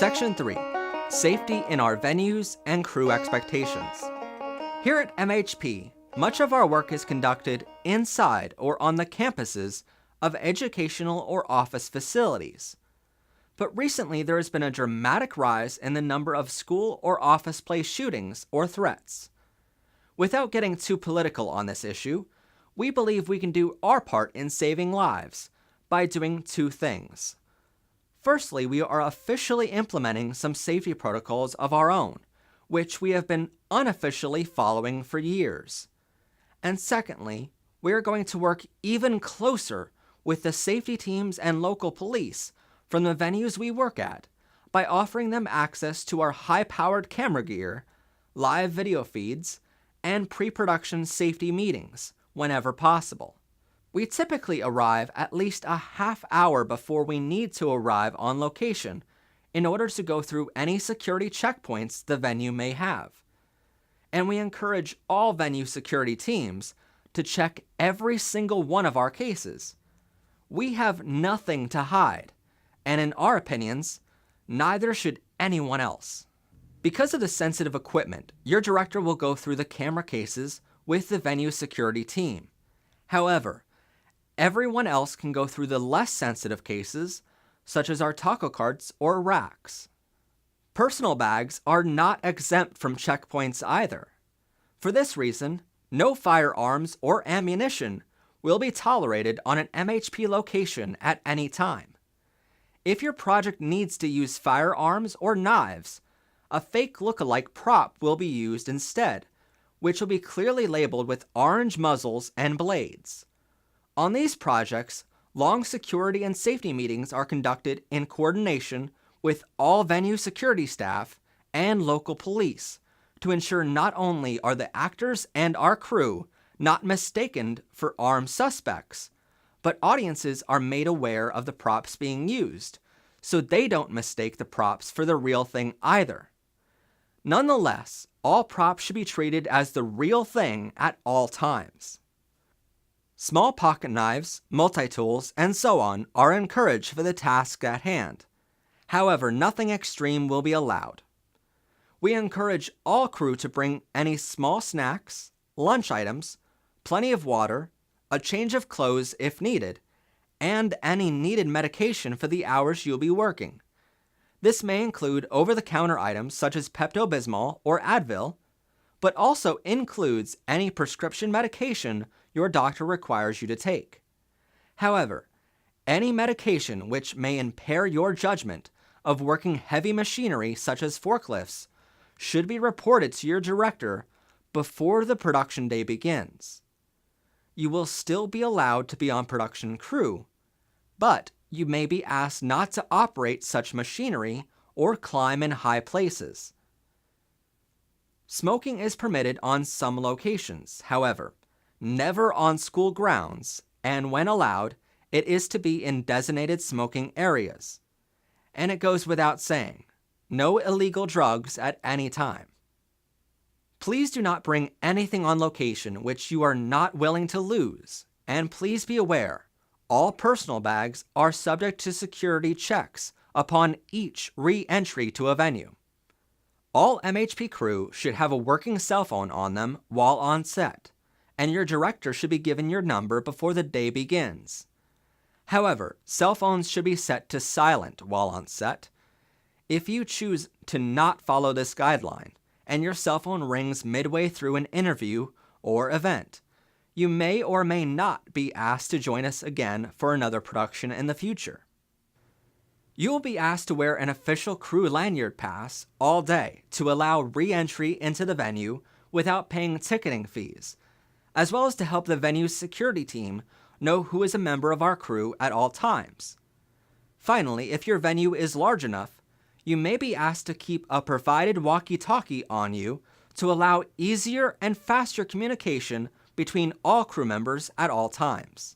Section 3. Safety in our venues and crew expectations. Here at MHP, much of our work is conducted inside or on the campuses of educational or office facilities. But recently there has been a dramatic rise in the number of school or office place shootings or threats. Without getting too political on this issue, we believe we can do our part in saving lives by doing two things. Firstly, we are officially implementing some safety protocols of our own, which we have been unofficially following for years. And secondly, we are going to work even closer with the safety teams and local police from the venues we work at by offering them access to our high-powered camera gear, live video feeds, and pre-production safety meetings whenever possible. We typically arrive at least a half hour before we need to arrive on location in order to go through any security checkpoints the venue may have. And we encourage all venue security teams to check every single one of our cases. We have nothing to hide, and in our opinions, neither should anyone else. Because of the sensitive equipment, your director will go through the camera cases with the venue security team. However, everyone else can go through the less sensitive cases, such as our taco carts or racks. Personal bags are not exempt from checkpoints either. For this reason, no firearms or ammunition will be tolerated on an MHP location at any time. If your project needs to use firearms or knives, a fake look-alike prop will be used instead, which will be clearly labeled with orange muzzles and blades. On these projects, long security and safety meetings are conducted in coordination with all venue security staff and local police to ensure not only are the actors and our crew not mistaken for armed suspects, but audiences are made aware of the props being used, so they don't mistake the props for the real thing either. Nonetheless, all props should be treated as the real thing at all times. Small pocket knives, multi-tools, and so on are encouraged for the task at hand. However, nothing extreme will be allowed. We encourage all crew to bring any small snacks, lunch items, plenty of water, a change of clothes if needed, and any needed medication for the hours you'll be working. This may include over-the-counter items such as Pepto-Bismol or Advil, but also includes any prescription medication your doctor requires you to take. However, any medication which may impair your judgment of working heavy machinery such as forklifts should be reported to your director before the production day begins. You will still be allowed to be on production crew, but you may be asked not to operate such machinery or climb in high places. Smoking is permitted on some locations, however, never on school grounds, and when allowed, it is to be in designated smoking areas. And it goes without saying, no illegal drugs at any time. Please do not bring anything on location which you are not willing to lose, and please be aware, all personal bags are subject to security checks upon each re-entry to a venue. All MHP crew should have a working cell phone on them while on set, and your director should be given your number before the day begins. However, cell phones should be set to silent while on set. If you choose to not follow this guideline, and your cell phone rings midway through an interview or event, you may or may not be asked to join us again for another production in the future. You will be asked to wear an official crew lanyard pass all day to allow re-entry into the venue without paying ticketing fees, as well as to help the venue's security team know who is a member of our crew at all times. Finally, if your venue is large enough, you may be asked to keep a provided walkie-talkie on you to allow easier and faster communication between all crew members at all times.